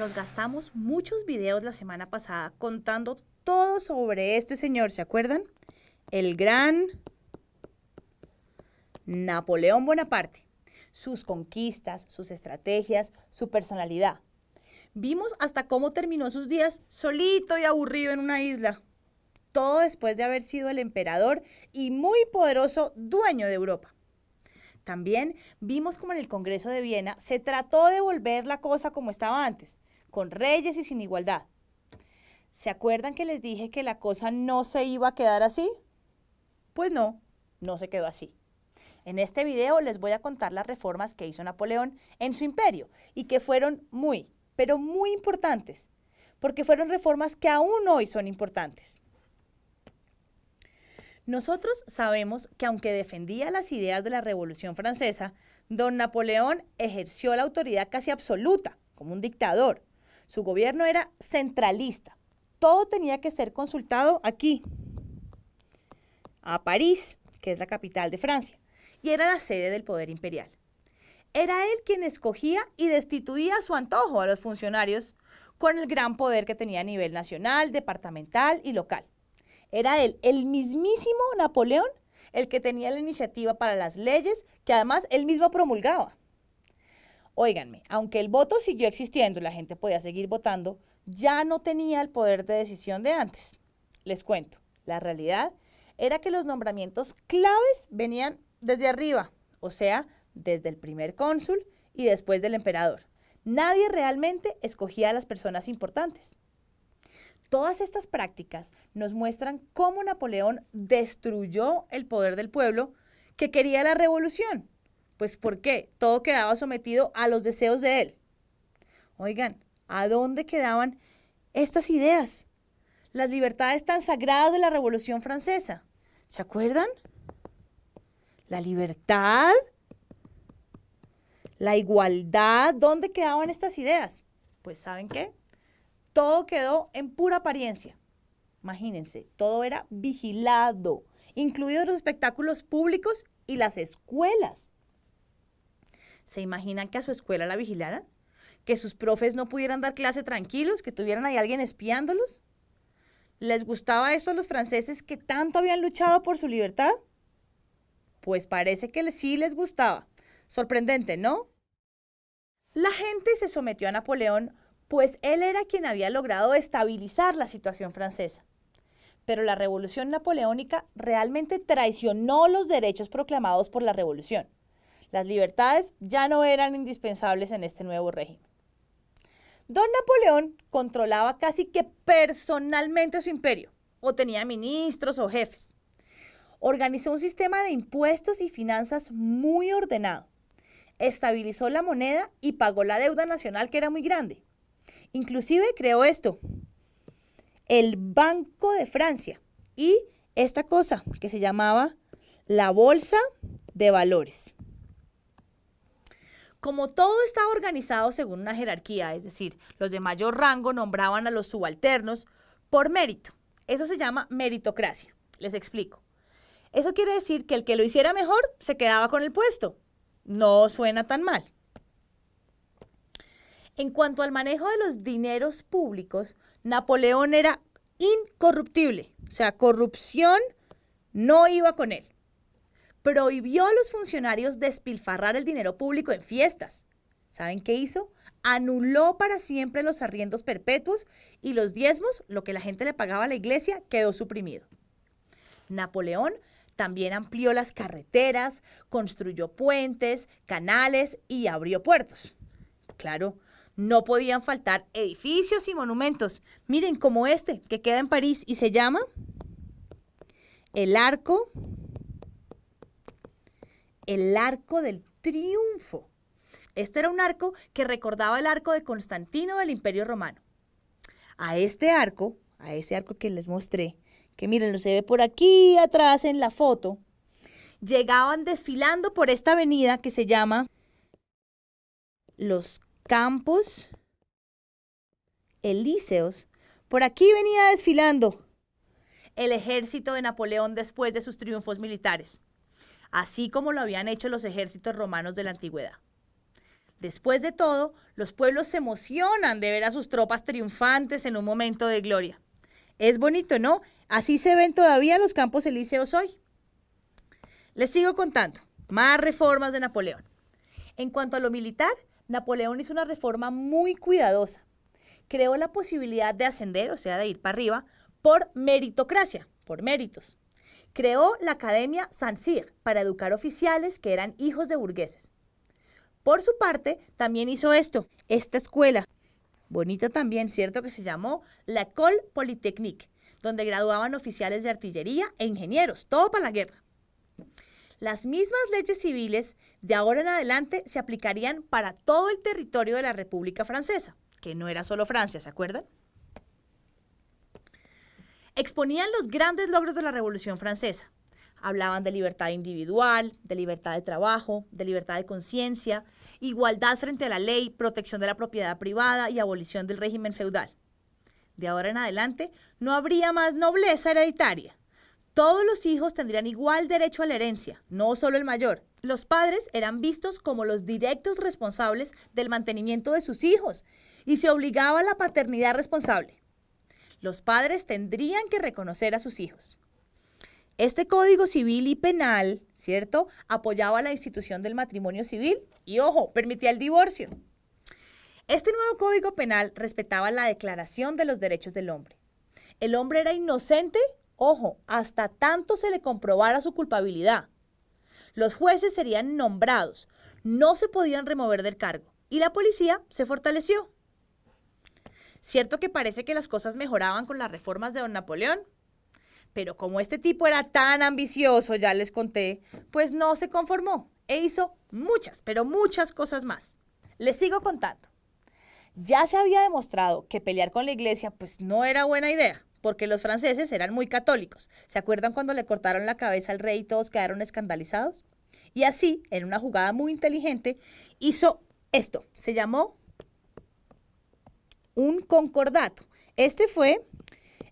Nos gastamos muchos videos la semana pasada contando todo sobre este señor, ¿se acuerdan? El gran Napoleón Bonaparte. Sus conquistas, sus estrategias, su personalidad. Vimos hasta cómo terminó sus días solito y aburrido en una isla. Todo después de haber sido el emperador y muy poderoso dueño de Europa. También vimos cómo en el Congreso de Viena se trató de volver la cosa como estaba antes, con reyes y sin igualdad. ¿Se acuerdan que les dije que la cosa no se iba a quedar así? Pues no, no se quedó así. En este video les voy a contar las reformas que hizo Napoleón en su imperio y que fueron muy, pero muy importantes, porque fueron reformas que aún hoy son importantes. Nosotros sabemos que aunque defendía las ideas de la Revolución Francesa, don Napoleón ejerció la autoridad casi absoluta, como un dictador. Su gobierno era centralista. Todo tenía que ser consultado aquí, a París, que es la capital de Francia, y era la sede del poder imperial. Era él quien escogía y destituía a su antojo a los funcionarios con el gran poder que tenía a nivel nacional, departamental y local. Era él, el mismísimo Napoleón, el que tenía la iniciativa para las leyes que además él mismo promulgaba. Óiganme, aunque el voto siguió existiendo y la gente podía seguir votando, ya no tenía el poder de decisión de antes. Les cuento, la realidad era que los nombramientos claves venían desde arriba, o sea, desde el primer cónsul y después del emperador. Nadie realmente escogía a las personas importantes. Todas estas prácticas nos muestran cómo Napoleón destruyó el poder del pueblo que quería la revolución. Pues ¿por qué? Todo quedaba sometido a los deseos de él. Oigan, ¿a dónde quedaban estas ideas? Las libertades tan sagradas de la Revolución Francesa. ¿Se acuerdan? La libertad, la igualdad, ¿dónde quedaban estas ideas? Pues ¿saben qué? Todo quedó en pura apariencia. Imagínense, todo era vigilado, incluidos los espectáculos públicos y las escuelas. ¿Se imaginan que a su escuela la vigilaran? ¿Que sus profes no pudieran dar clase tranquilos? ¿Que tuvieran ahí alguien espiándolos? ¿Les gustaba esto a los franceses que tanto habían luchado por su libertad? Pues parece que sí les gustaba. Sorprendente, ¿no? La gente se sometió a Napoleón, pues él era quien había logrado estabilizar la situación francesa. Pero la revolución napoleónica realmente traicionó los derechos proclamados por la revolución. Las libertades ya no eran indispensables en este nuevo régimen. Don Napoleón controlaba casi que personalmente su imperio, o tenía ministros o jefes. Organizó un sistema de impuestos y finanzas muy ordenado. Estabilizó la moneda y pagó la deuda nacional, que era muy grande. Inclusive creó esto, el Banco de Francia, y esta cosa que se llamaba la Bolsa de Valores. Como todo estaba organizado según una jerarquía, es decir, los de mayor rango nombraban a los subalternos por mérito. Eso se llama meritocracia. Les explico. Eso quiere decir que el que lo hiciera mejor se quedaba con el puesto. No suena tan mal. En cuanto al manejo de los dineros públicos, Napoleón era incorruptible. O sea, corrupción no iba con él. Prohibió a los funcionarios despilfarrar el dinero público en fiestas. ¿Saben qué hizo? Anuló para siempre los arriendos perpetuos y los diezmos, lo que la gente le pagaba a la iglesia, quedó suprimido. Napoleón también amplió las carreteras, construyó puentes, canales y abrió puertos. Claro, no podían faltar edificios y monumentos. Miren, como este, que queda en París y se llama el Arco del Triunfo. Este era un arco que recordaba el arco de Constantino del Imperio Romano. A ese arco que les mostré, que miren, se ve por aquí atrás en la foto, llegaban desfilando por esta avenida que se llama los Campos Elíseos. Por aquí venía desfilando el ejército de Napoleón después de sus triunfos militares, así como lo habían hecho los ejércitos romanos de la antigüedad. Después de todo, los pueblos se emocionan de ver a sus tropas triunfantes en un momento de gloria. Es bonito, ¿no? Así se ven todavía los campos elíseos hoy. Les sigo contando. Más reformas de Napoleón. En cuanto a lo militar, Napoleón hizo una reforma muy cuidadosa. Creó la posibilidad de ascender, o sea, de ir para arriba, por meritocracia, por méritos. Creó la Academia Saint-Cyr para educar oficiales que eran hijos de burgueses. Por su parte, también hizo esta escuela, bonita también, ¿cierto? Que se llamó la École Polytechnique, donde graduaban oficiales de artillería e ingenieros, todo para la guerra. Las mismas leyes civiles de ahora en adelante se aplicarían para todo el territorio de la República Francesa, que no era solo Francia, ¿se acuerdan? Exponían los grandes logros de la Revolución Francesa. Hablaban de libertad individual, de libertad de trabajo, de libertad de conciencia, igualdad frente a la ley, protección de la propiedad privada y abolición del régimen feudal. De ahora en adelante no habría más nobleza hereditaria. Todos los hijos tendrían igual derecho a la herencia, no solo el mayor. Los padres eran vistos como los directos responsables del mantenimiento de sus hijos y se obligaba a la paternidad responsable. Los padres tendrían que reconocer a sus hijos. Este Código Civil y Penal, ¿cierto?, apoyaba la institución del matrimonio civil y, ojo, permitía el divorcio. Este nuevo Código Penal respetaba la Declaración de los Derechos del Hombre. El hombre era inocente, ojo, hasta tanto se le comprobara su culpabilidad. Los jueces serían nombrados, no se podían remover del cargo y la policía se fortaleció. Cierto que parece que las cosas mejoraban con las reformas de don Napoleón, pero como este tipo era tan ambicioso, ya les conté, pues no se conformó e hizo muchas, pero muchas cosas más. Les sigo contando. Ya se había demostrado que pelear con la iglesia pues no era buena idea, porque los franceses eran muy católicos. ¿Se acuerdan cuando le cortaron la cabeza al rey y todos quedaron escandalizados? Y así, en una jugada muy inteligente, hizo esto. Se llamó un concordato. Este fue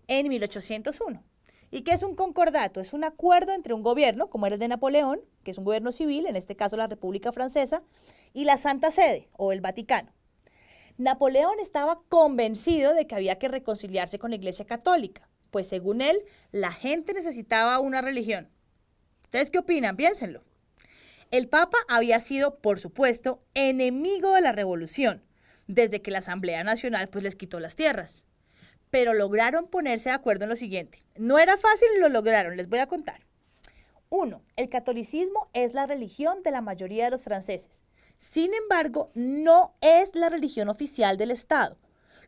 en 1801. ¿Y qué es un concordato? Es un acuerdo entre un gobierno, como era el de Napoleón, que es un gobierno civil, en este caso la República Francesa, y la Santa Sede, o el Vaticano. Napoleón estaba convencido de que había que reconciliarse con la Iglesia Católica, pues según él, la gente necesitaba una religión. ¿Ustedes qué opinan? Piénsenlo. El Papa había sido, por supuesto, enemigo de la revolución, desde que la Asamblea Nacional pues les quitó las tierras. Pero lograron ponerse de acuerdo en lo siguiente. No era fácil y lo lograron, les voy a contar. 1. El catolicismo es la religión de la mayoría de los franceses. Sin embargo, no es la religión oficial del Estado,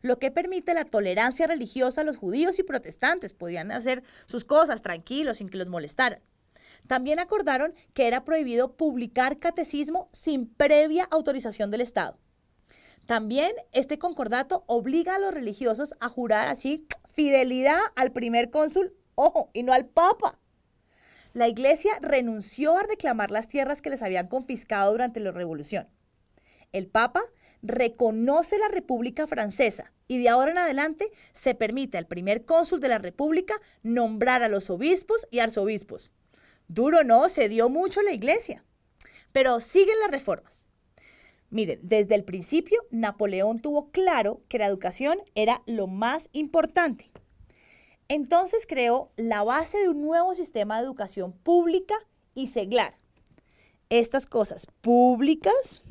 lo que permite la tolerancia religiosa a los judíos y protestantes. Podían hacer sus cosas tranquilos, sin que los molestaran. También acordaron que era prohibido publicar catecismo sin previa autorización del Estado. También este concordato obliga a los religiosos a jurar así fidelidad al primer cónsul, ojo, y no al Papa. La Iglesia renunció a reclamar las tierras que les habían confiscado durante la Revolución. El Papa reconoce la República Francesa y de ahora en adelante se permite al primer cónsul de la República nombrar a los obispos y arzobispos. Duro, ¿no? Se dio mucho la Iglesia. Pero siguen las reformas. Miren, desde el principio, Napoleón tuvo claro que la educación era lo más importante. Entonces creó la base de un nuevo sistema de educación pública y seglar. Estas cosas públicas,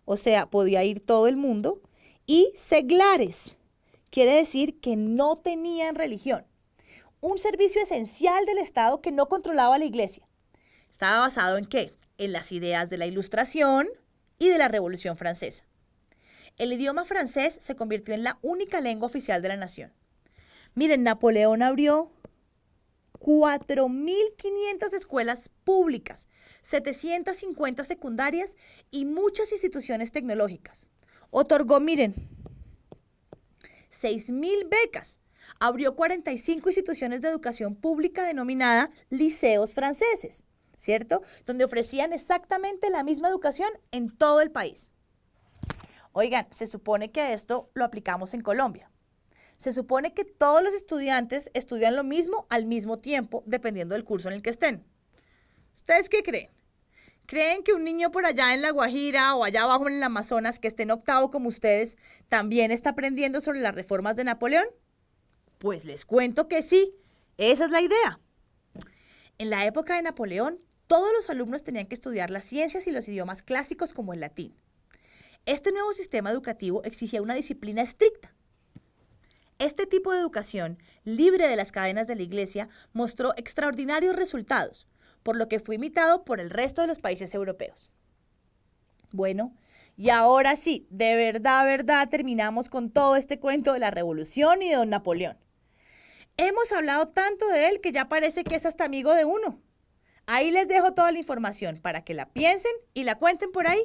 o sea, podía ir todo el mundo, y seglares, quiere decir que no tenían religión. Un servicio esencial del Estado que no controlaba la Iglesia. ¿Estaba basado en qué? En las ideas de la Ilustración y de la Revolución Francesa. El idioma francés se convirtió en la única lengua oficial de la nación. Miren, Napoleón abrió 4.500 escuelas públicas, 750 secundarias y muchas instituciones tecnológicas. Otorgó, miren, 6.000 becas. Abrió 45 instituciones de educación pública denominada liceos franceses, ¿cierto? Donde ofrecían exactamente la misma educación en todo el país. Oigan, se supone que esto lo aplicamos en Colombia. Se supone que todos los estudiantes estudian lo mismo al mismo tiempo, dependiendo del curso en el que estén. ¿Ustedes qué creen? ¿Creen que un niño por allá en La Guajira o allá abajo en el Amazonas que esté en octavo como ustedes también está aprendiendo sobre las reformas de Napoleón? Pues les cuento que sí, esa es la idea. En la época de Napoleón, todos los alumnos tenían que estudiar las ciencias y los idiomas clásicos como el latín. Este nuevo sistema educativo exigía una disciplina estricta. Este tipo de educación, libre de las cadenas de la Iglesia, mostró extraordinarios resultados, por lo que fue imitado por el resto de los países europeos. Bueno, y ahora sí, de verdad, terminamos con todo este cuento de la Revolución y de don Napoleón. Hemos hablado tanto de él que ya parece que es hasta amigo de uno. Ahí les dejo toda la información para que la piensen y la cuenten por ahí.